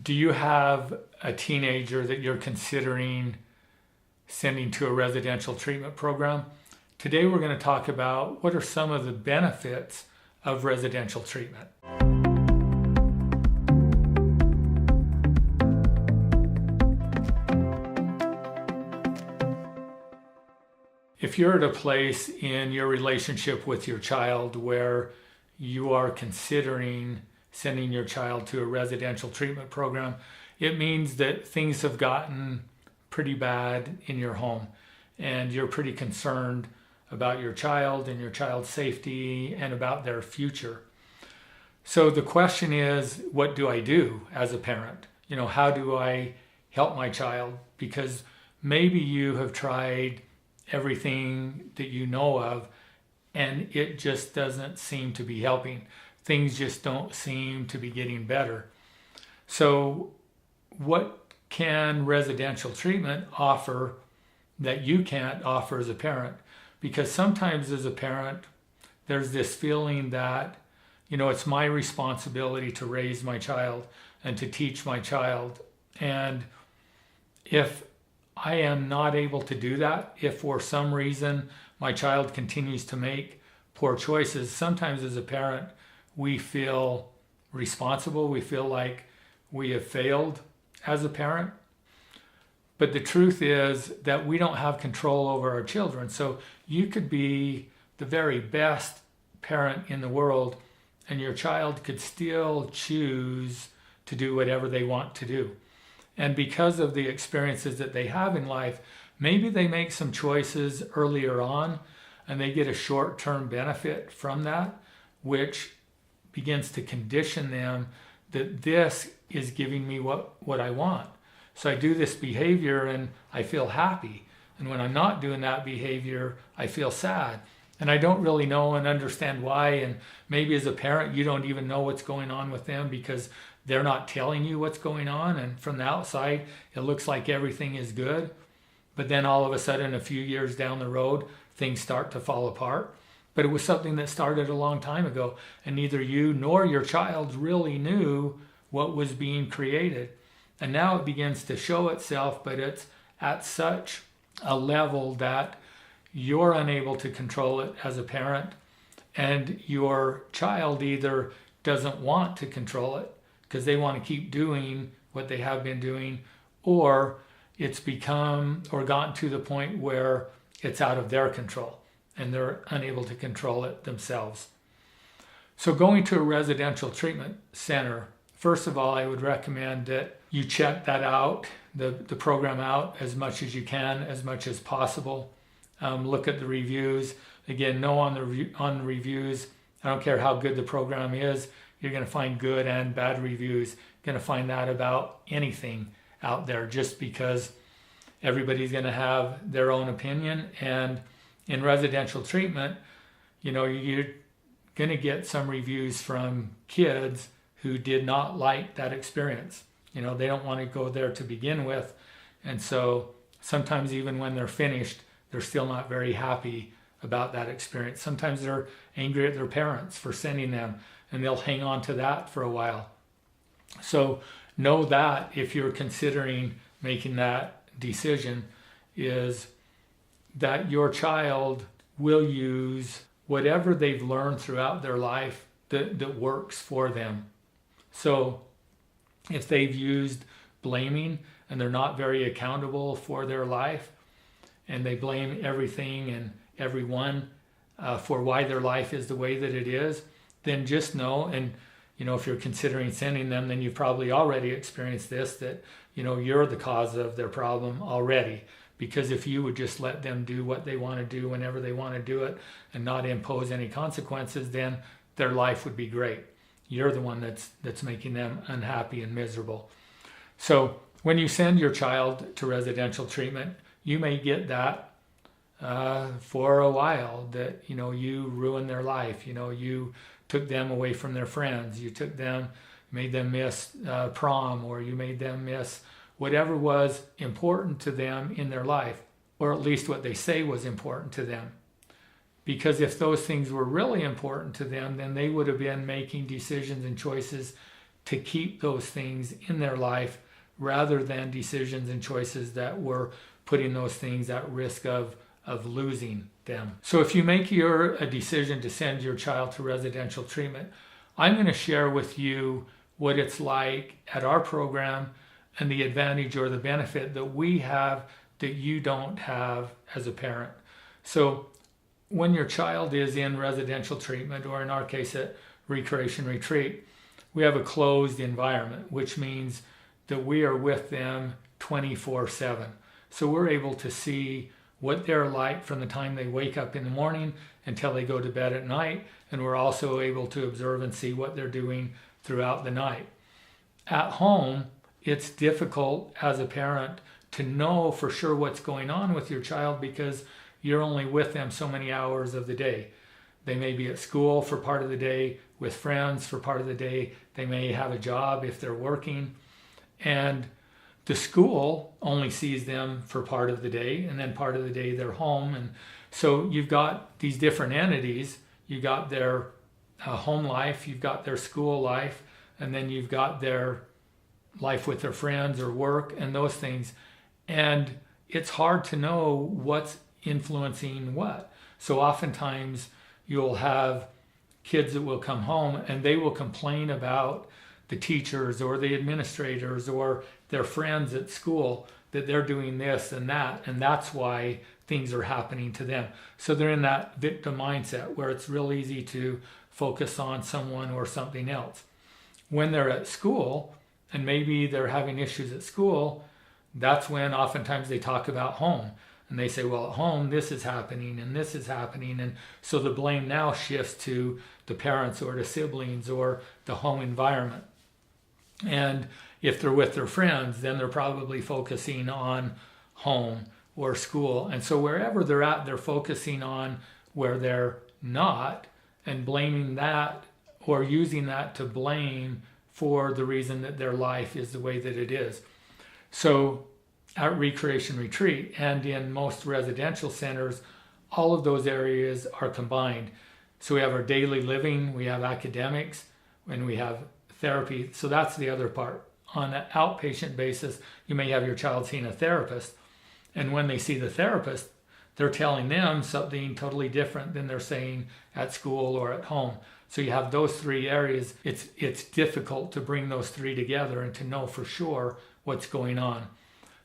Do you have a teenager that you're considering sending to a residential treatment program? Today we're going to talk about what are some of the benefits of residential treatment. If you're at a place in your relationship with your child where you are considering sending your child to a residential treatment program, it means that things have gotten pretty bad in your home and you're pretty concerned about your child and your child's safety and about their future. So the question is, what do I do as a parent? How do I help my child? Because maybe you have tried everything that you know of and it just doesn't seem to be helping. Things just don't seem to be getting better. So what can residential treatment offer that you can't offer as a parent? Because sometimes as a parent, there's this feeling that, it's my responsibility to raise my child and to teach my child. And if I am not able to do that, if for some reason my child continues to make poor choices, sometimes as a parent, we feel responsible. We feel like we have failed as a parent. But the truth is that we don't have control over our children. So you could be the very best parent in the world and your child could still choose to do whatever they want to do. And because of the experiences that they have in life, maybe they make some choices earlier on and they get a short-term benefit from that, which begins to condition them that this is giving me what I want. So I do this behavior and I feel happy. And when I'm not doing that behavior, I feel sad. And I don't really know and understand why. And maybe as a parent, you don't even know what's going on with them because they're not telling you what's going on. And from the outside, it looks like everything is good. But then all of a sudden, a few years down the road, things start to fall apart. But it was something that started a long time ago. And neither you nor your child really knew what was being created. And now it begins to show itself, but it's at such a level that you're unable to control it as a parent. And your child either doesn't want to control it because they want to keep doing what they have been doing, or it's become or gotten to the point where it's out of their control and they're unable to control it themselves. So going to a residential treatment center, first of all, I would recommend that you check that out, the program out as much as you can, as much as possible. Look at the reviews. Again, no on the reviews. I don't care how good the program is. You're going to find good and bad reviews. You're going to find that about anything out there just because everybody's going to have their own opinion. And in residential treatment, you're going to get some reviews from kids who did not like that experience. They don't want to go there to begin with. And so sometimes even when they're finished, they're still not very happy about that experience. Sometimes they're angry at their parents for sending them, and they'll hang on to that for a while. So know that if you're considering making that decision, is that your child will use whatever they've learned throughout their life that works for them. So if they've used blaming and they're not very accountable for their life, and they blame everything and everyone for why their life is the way that it is, then just know, and if you're considering sending them, then you've probably already experienced this, that you're the cause of their problem already. Because if you would just let them do what they want to do whenever they want to do it and not impose any consequences, then their life would be great. You're the one that's making them unhappy and miserable. So when you send your child to residential treatment, you may get that for a while, that you ruined their life. You took them away from their friends. You made them miss prom, or you made them miss whatever was important to them in their life, or at least what they say was important to them. Because if those things were really important to them, then they would have been making decisions and choices to keep those things in their life rather than decisions and choices that were putting those things at risk of losing them. So if you make a decision to send your child to residential treatment, I'm going to share with you what it's like at our program and the advantage or the benefit that we have that you don't have as a parent. So when your child is in residential treatment, or in our case at Recreation Retreat, we have a closed environment, which means that we are with them 24/7. So we're able to see what they're like from the time they wake up in the morning until they go to bed at night, and we're also able to observe and see what they're doing throughout the night. At home, it's difficult as a parent to know for sure what's going on with your child because you're only with them so many hours of the day. They may be at school for part of the day, with friends for part of the day. They may have a job if they're working. And the school only sees them for part of the day, and then part of the day they're home. And so you've got these different entities. You got their home life, you've got their school life, and then you've got their life with their friends or work and those things. And it's hard to know what's influencing what. So oftentimes you'll have kids that will come home and they will complain about the teachers or the administrators or their friends at school that they're doing this and that, and that's why things are happening to them. So they're in that victim mindset where it's real easy to focus on someone or something else. When they're at school and maybe they're having issues at school, that's when oftentimes they talk about home. And they say, well, at home, this is happening and this is happening. And so the blame now shifts to the parents or the siblings or the home environment. And if they're with their friends, then they're probably focusing on home or school. And so wherever they're at, they're focusing on where they're not and blaming that or using that to blame for the reason that their life is the way that it is. So at Recreation Retreat and in most residential centers, all of those areas are combined. So we have our daily living, we have academics, and we have therapy. So that's the other part. On an outpatient basis, you may have your child seeing a therapist, and when they see the therapist, they're telling them something totally different than they're saying at school or at home. So you have those three areas. It's difficult to bring those three together and to know for sure what's going on.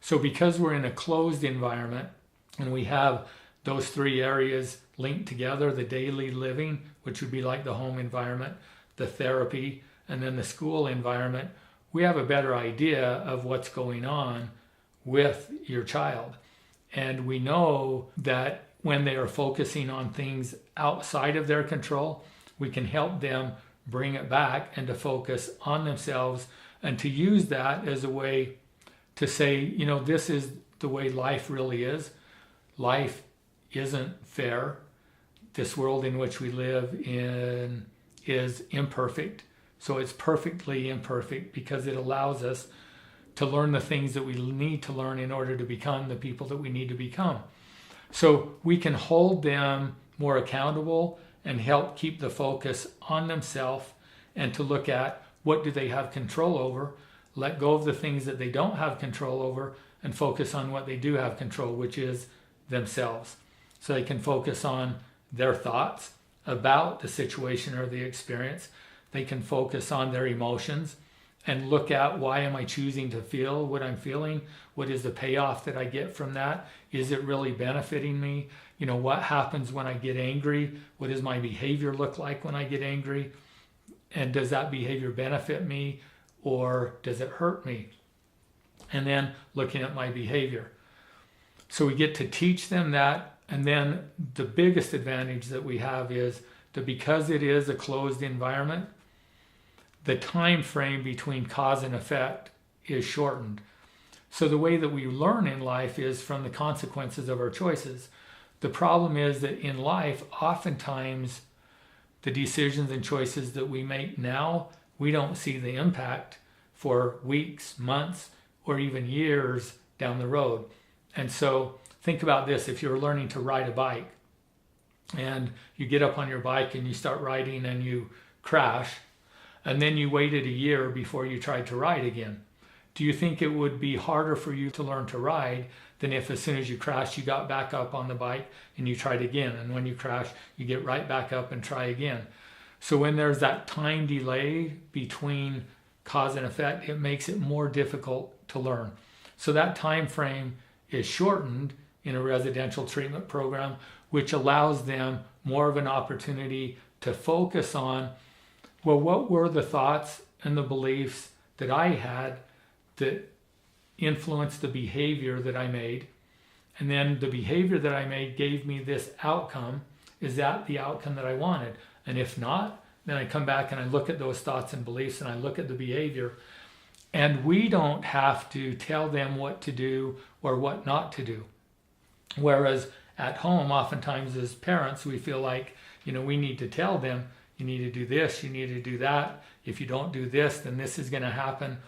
So because we're in a closed environment and we have those three areas linked together, the daily living, which would be like the home environment, the therapy, and then the school environment, we have a better idea of what's going on with your child. And we know that when they are focusing on things outside of their control, we can help them bring it back and to focus on themselves and to use that as a way to say, you know, this is the way life really is. Life isn't fair. This world in which we live in is imperfect. So it's perfectly imperfect because it allows us to learn the things that we need to learn in order to become the people that we need to become. So we can hold them more accountable and help keep the focus on themselves and to look at what do they have control over, let go of the things that they don't have control over, and focus on what they do have control, which is themselves. So they can focus on their thoughts about the situation or the experience. They can focus on their emotions and look at, why am I choosing to feel what I'm feeling? What is the payoff that I get from that? Is it really benefiting me? You know, what happens when I get angry? What does my behavior look like when I get angry? And does that behavior benefit me or does it hurt me? And then looking at my behavior. So we get to teach them that. And then the biggest advantage that we have is that because it is a closed environment, the time frame between cause and effect is shortened. So the way that we learn in life is from the consequences of our choices. The problem is that in life, oftentimes the decisions and choices that we make now, we don't see the impact for weeks, months, or even years down the road. And so think about this. If you're learning to ride a bike and you get up on your bike and you start riding and you crash, and then you waited a year before you tried to ride again. Do you think it would be harder for you to learn to ride than if as soon as you crashed, you got back up on the bike and you tried again? And when you crash, you get right back up and try again. So when there's that time delay between cause and effect, it makes it more difficult to learn. So that time frame is shortened in a residential treatment program, which allows them more of an opportunity to focus on, well, what were the thoughts and the beliefs that I had that influenced the behavior that I made? And then the behavior that I made gave me this outcome. Is that the outcome that I wanted? And if not, then I come back and I look at those thoughts and beliefs and I look at the behavior. And we don't have to tell them what to do or what not to do. Whereas at home, oftentimes as parents, we feel like, we need to tell them, you need to do this, you need to do that. If you don't do this, then this is going to happen.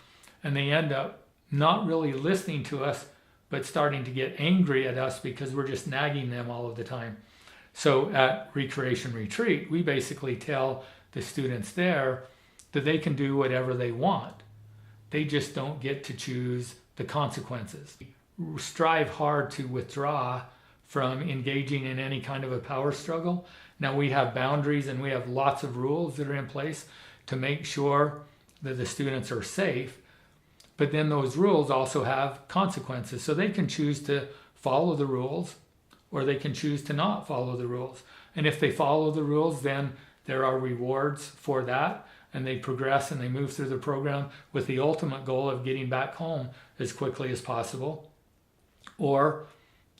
And they end up not really listening to us, but starting to get angry at us because we're just nagging them all of the time. So at Recreation Retreat, we basically tell the students there that they can do whatever they want. They just don't get to choose the consequences. Strive hard to withdraw from engaging in any kind of a power struggle. Now we have boundaries and we have lots of rules that are in place to make sure that the students are safe, but then those rules also have consequences. So they can choose to follow the rules or they can choose to not follow the rules. And if they follow the rules, then there are rewards for that, and they progress and they move through the program with the ultimate goal of getting back home as quickly as possible. Or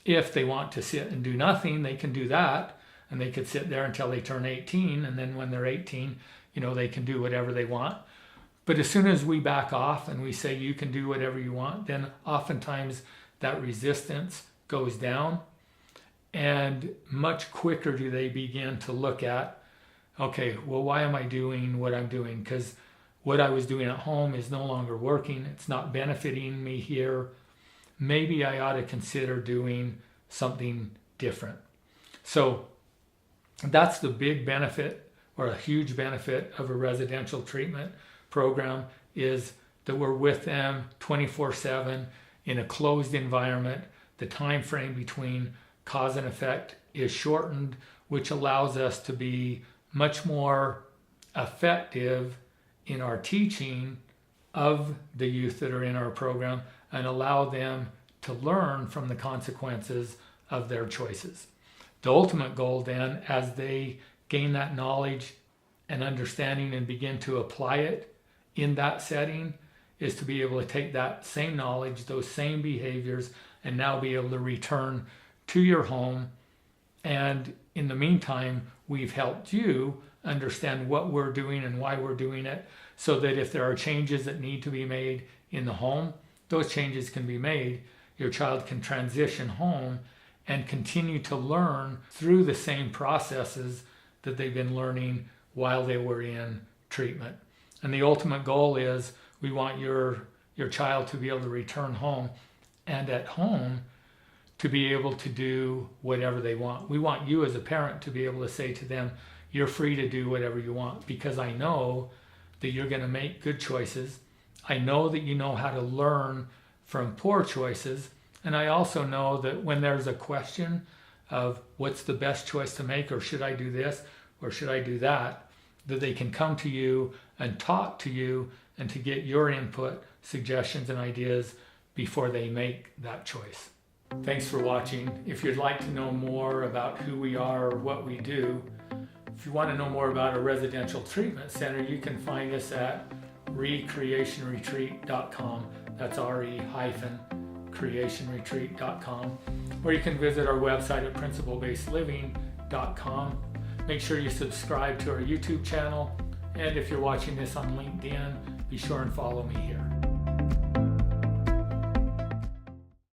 if they want to sit and do nothing, they can do that, and they could sit there until they turn 18, and then when they're 18, they can do whatever they want. But as soon as we back off and we say you can do whatever you want, then oftentimes that resistance goes down, and much quicker do they begin to look at, okay, well, why am I doing what I'm doing? Because what I was doing at home is no longer working. It's not benefiting me here. Maybe I ought to consider doing something different. So that's the big benefit, or a huge benefit, of a residential treatment program, is that we're with them 24/7 in a closed environment. The time frame between cause and effect is shortened, which allows us to be much more effective in our teaching of the youth that are in our program and allow them to learn from the consequences of their choices. The ultimate goal then, as they gain that knowledge and understanding and begin to apply it in that setting, is to be able to take that same knowledge, those same behaviors, and now be able to return to your home. And in the meantime, we've helped you understand what we're doing and why we're doing it, so that if there are changes that need to be made in the home, those changes can be made. Your child can transition home and continue to learn through the same processes that they've been learning while they were in treatment. And the ultimate goal is we want your child to be able to return home, and at home to be able to do whatever they want. We want you as a parent to be able to say to them, you're free to do whatever you want, because I know that you're going to make good choices. I know that you know how to learn from poor choices. And I also know that when there's a question of what's the best choice to make, or should I do this, or should I do that, that they can come to you and talk to you and to get your input, suggestions, and ideas before they make that choice. Thanks for watching. If you'd like to know more about who we are or what we do, if you want to know more about a residential treatment center, you can find us at recreationretreat.com. That's re-creationretreat.com. Or you can visit our website at principlebasedliving.com. Make sure you subscribe to our YouTube channel. And if you're watching this on LinkedIn, be sure and follow me here.